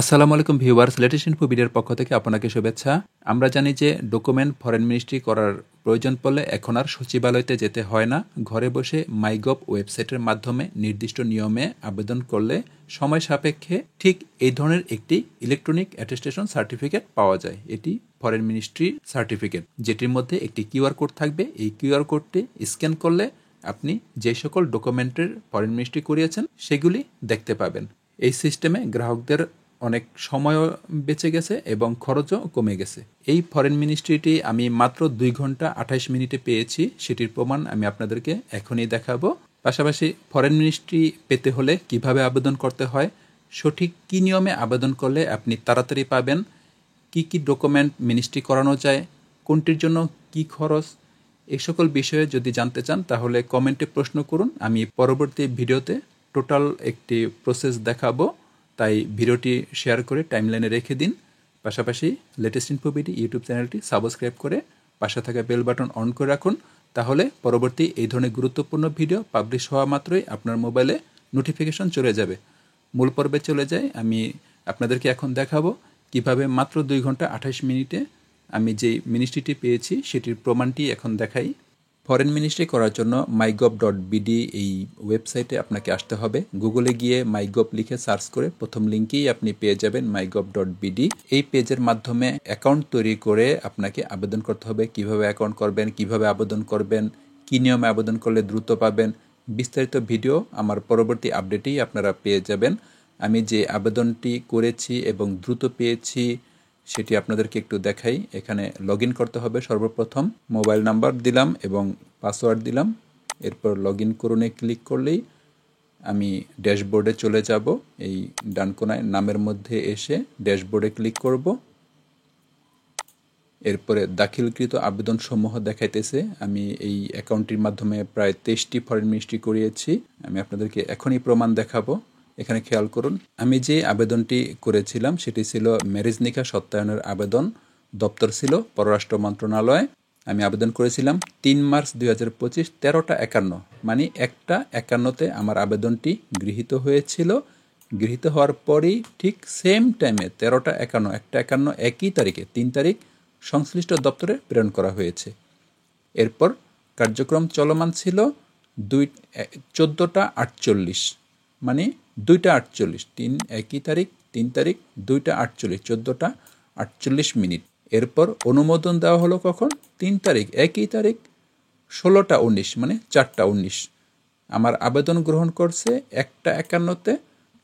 আসসালামু আলাইকুম viewers, latest info ভিডিওর পক্ষ থেকে আপনাকে শুভেচ্ছা। আমরা জানি যে ডকুমেন্ট ফরেন মিনিস্ট্রি করার প্রয়োজন পড়লে এখন আর সচিবালয়তে যেতে হয় না। ঘরে বসে মাইগভ ওয়েবসাইটের মাধ্যমে নির্দিষ্ট নিয়মে আবেদন করলে সময় সাপেক্ষে ঠিক এই ধরনের একটি ইলেকট্রনিক অ্যাটেস্টেশন সার্টিফিকেট পাওয়া যায়। এটি ফরেন মিনিস্ট্রি সার্টিফিকেট, যেটির মধ্যে একটি কিউআর কোড থাকবে। এই কিউআর কোডটি স্ক্যান করলে আপনি যে সকল ডকুমেন্টের ফরেন মিনিস্ট্রি করিয়েছেন সেগুলি দেখতে পাবেন। এই সিস্টেমে গ্রাহকদের অনেক সময়ও বেঁচে গেছে এবং খরচও কমে গেছে। এই ফরেন মিনিস্ট্রিটি আমি মাত্র 2 ঘন্টা 28 মিনিটে পেয়েছি, সেটির প্রমাণ আমি আপনাদেরকে এখনই দেখাবো। পাশাপাশি ফরেন মিনিস্ট্রি পেতে হলে কিভাবে আবেদন করতে হয়, সঠিক কী নিয়মে আবেদন করলে আপনি তাড়াতাড়ি পাবেন, কি কি ডকুমেন্ট মিনিস্ট্রি করানো যায়, কোনটির জন্য কি খরচ, এই সকল বিষয়ে যদি জানতে চান তাহলে কমেন্টে প্রশ্ন করুন। আমি পরবর্তী ভিডিওতে টোটাল একটি প্রসেস দেখাবো, তাই ভিডিওটি শেয়ার করে টাইমলাইনে রেখে দিন। পাশাপাশি লেটেস্ট ইনফো বিডি ইউটিউব চ্যানেলটি সাবস্ক্রাইব করে পাশে থাকা বেল বাটন অন করে রাখুন, তাহলে পরবর্তী এই ধরনের গুরুত্বপূর্ণ ভিডিও পাবলিশ হওয়া মাত্রই আপনার মোবাইলে নোটিফিকেশন চলে যাবে। মূল পর্বে চলে যাই। আমি আপনাদেরকে এখন দেখাবো কিভাবে মাত্র 2 ঘন্টা 28 মিনিটে আমি যেই মিনিস্ট্রিটি পেয়েছি সেটির প্রমাণটি এখন দেখাই। ফরেন মিনিস্ট্রি করার জন্য mygov.bd এই ওয়েবসাইটে আপনাকে আসতে হবে। গুগলে গিয়ে মাইগভ লিখে সার্চ করে প্রথম লিঙ্কেই আপনি পেয়ে যাবেন mygov.bd। এই পেজের মাধ্যমে অ্যাকাউন্ট তৈরি করে আপনাকে আবেদন করতে হবে। কিভাবে অ্যাকাউন্ট করবেন, কিভাবে আবেদন করবেন, কী নিয়মে আবেদন করলে দ্রুত পাবেন, বিস্তারিত ভিডিও আমার পরবর্তী আপডেটেই আপনারা পেয়ে যাবেন। আমি যে আবেদনটি করেছি এবং দ্রুত পেয়েছি সেটি আপনাদেরকে একটু দেখাই। এখানে লগ ইন করতে হবে। সর্বপ্রথম মোবাইল নাম্বার দিলাম এবং পাসওয়ার্ড দিলাম। এরপর লগ ইন করুনে ক্লিক করলেই আমি ড্যাশবোর্ডে চলে যাব। এই ডান কোনায় নামের মধ্যে এসে ড্যাশবোর্ডে ক্লিক করব। এরপরে দাখিলকৃত আবেদনসমূহ দেখাইতেছে। আমি এই অ্যাকাউন্টটির মাধ্যমে প্রায় 23টি ফরেন মিনিস্ট্রি করিয়েছি। আমি আপনাদেরকে এখনই প্রমাণ দেখাবো। এখানে খেয়াল করুন, আমি যে আবেদনটি করেছিলাম সেটি ছিল ম্যারেজ নিকা সত্যায়নের আবেদন। দপ্তর ছিল পররাষ্ট্র মন্ত্রণালয়। আমি আবেদন করেছিলাম 3 মার্চ 2025 13টা 51, মানে 1টা 51-তে আমার আবেদনটি গৃহীত হয়েছিল। গৃহীত হওয়ার পরই ঠিক সেম টাইমে 13টা 51, 1টা 51 একই তারিখে 3 তারিখ সংশ্লিষ্ট দপ্তরে প্রেরণ করা হয়েছে। এরপর কার্যক্রম চলমান ছিল 14টা 48, মানে 2টা 48, 3 একই তারিখ 3 তারিখ 2টা 48, 14টা 48 মিনিট। এরপর অনুমোদন দেওয়া হলো কখন? 3 তারিখ একই তারিখ 16টা 19, মানে 4টা 19। আমার আবেদন গ্রহণ করছে 1টা 51-তে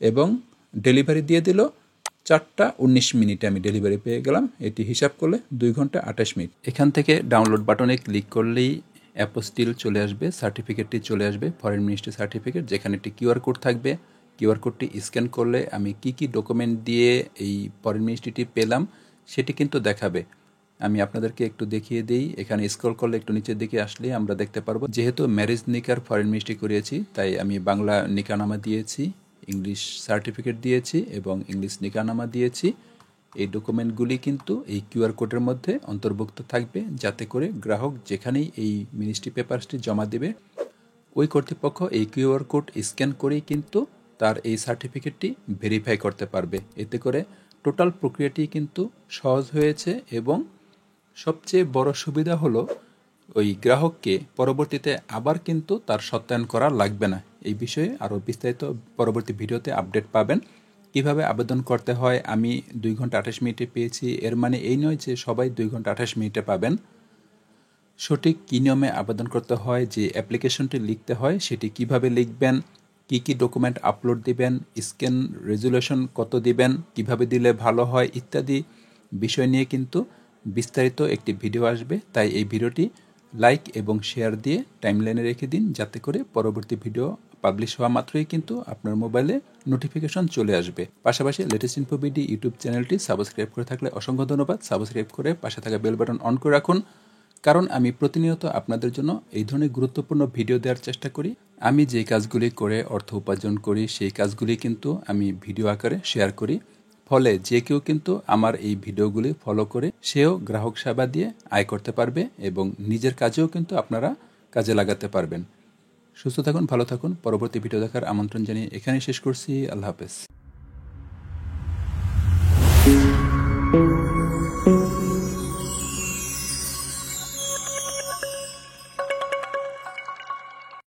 এবং ডেলিভারি দিয়ে দিল 4টা 19 মিনিটে। আমি ডেলিভারি পেয়ে গেলাম। এটি হিসাব করলে 2 ঘন্টা 28 মিনিট। এখান থেকে ডাউনলোড বাটনে ক্লিক করলেই অ্যাপোস্টিল চলে আসবে, সার্টিফিকেটটি চলে আসবে, ফরেন মিনিস্ট্রি সার্টিফিকেট, যেখানে একটি কিউআর কোড থাকবে। কিউআর কোডটি স্ক্যান করলে আমি কি কি ডকুমেন্ট দিয়ে এই ফরেন মিনিস্ট্রিটি পেলাম সেটি কিন্তু দেখাবে। আমি আপনাদেরকে একটু দেখিয়ে দিই। এখানে স্ক্রল করলে একটু নিচের দিকে আসলে আমরা দেখতে পারবো, যেহেতু ম্যারেজ নিকার ফরেন মিনিস্ট্রি করিয়েছি তাই আমি বাংলা নিকানামা দিয়েছি, ইংলিশ সার্টিফিকেট দিয়েছি এবং ইংলিশ নিকানামা দিয়েছি। এই ডকুমেন্টগুলি কিন্তু এই কিউআর কোডের মধ্যে অন্তর্ভুক্ত থাকবে, যাতে করে গ্রাহক যেখানেই এই মিনিস্ট্রি পেপারসটি জমা দেবে ওই কর্তৃপক্ষ এই কিউআর কোড স্ক্যান করেই কিন্তু তার এই সার্টিফিকেটটি ভেরিফাই করতে পারবে। এতে করে টোটাল প্রক্রিয়াটি কিন্তু সহজ হয়েছে এবং সবচেয়ে বড় সুবিধা হলো ওই গ্রাহককে পরবর্তীতে আবার কিন্তু তার সত্যায়ন করা লাগবে না। এই বিষয়ে আরও বিস্তারিত পরবর্তী ভিডিওতে আপডেট পাবেন। কিভাবে আবেদন করতে হয় আমি 2 ঘন্টা 28 মিনিটে পেয়েছি, এর মানে এই নয় যে সবাই 2 ঘন্টা 28 মিনিটে পাবেন। সঠিক কী নিয়মে আবেদন করতে হয়, যে অ্যাপ্লিকেশনটি লিখতে হয় সেটি কিভাবে লিখবেন, কি কি ডকুমেন্ট আপলোড দিবেন, স্ক্যান রেজুলেশন কত দিবেন, কিভাবে দিলে ভালো হয় ইত্যাদি বিষয় নিয়ে কিন্তু বিস্তারিত একটি ভিডিও আসবে। তাই এই ভিডিওটি লাইক এবং শেয়ার দিয়ে টাইমলাইনে রেখে দিন, যাতে করে পরবর্তী ভিডিও পাবলিশ হওয়া মাত্রই কিন্তু আপনার মোবাইলে নোটিফিকেশন চলে আসবে। পাশাপাশি লেটেস্ট ইনফো বিডি ইউটিউব চ্যানেলটি সাবস্ক্রাইব করে থাকলে অসংখ্য ধন্যবাদ। সাবস্ক্রাইব করে পাশে থাকা বেল বাটন অন করে রাখুন, কারণ আমি প্রতিনিয়ত আপনাদের জন্য এই ধরনের গুরুত্বপূর্ণ ভিডিও দেওয়ার চেষ্টা করি। আমি যে কাজগুলি করে অর্থ উপার্জন করি সেই কাজগুলি কিন্তু আমি ভিডিও আকারে শেয়ার করি। ফলে যে কেউ কিন্তু আমার এই ভিডিওগুলি ফলো করে সেও গ্রাহক সেবা দিয়ে আয় করতে পারবে এবং নিজের কাজেও কিন্তু আপনারা কাজে লাগাতে পারবেন। সুস্থ থাকুন, ভালো থাকুন। পরবর্তী ভিডিও দেখার আমন্ত্রণ জানিয়ে এখানেই শেষ করছি। আল্লাহ হাফেজ।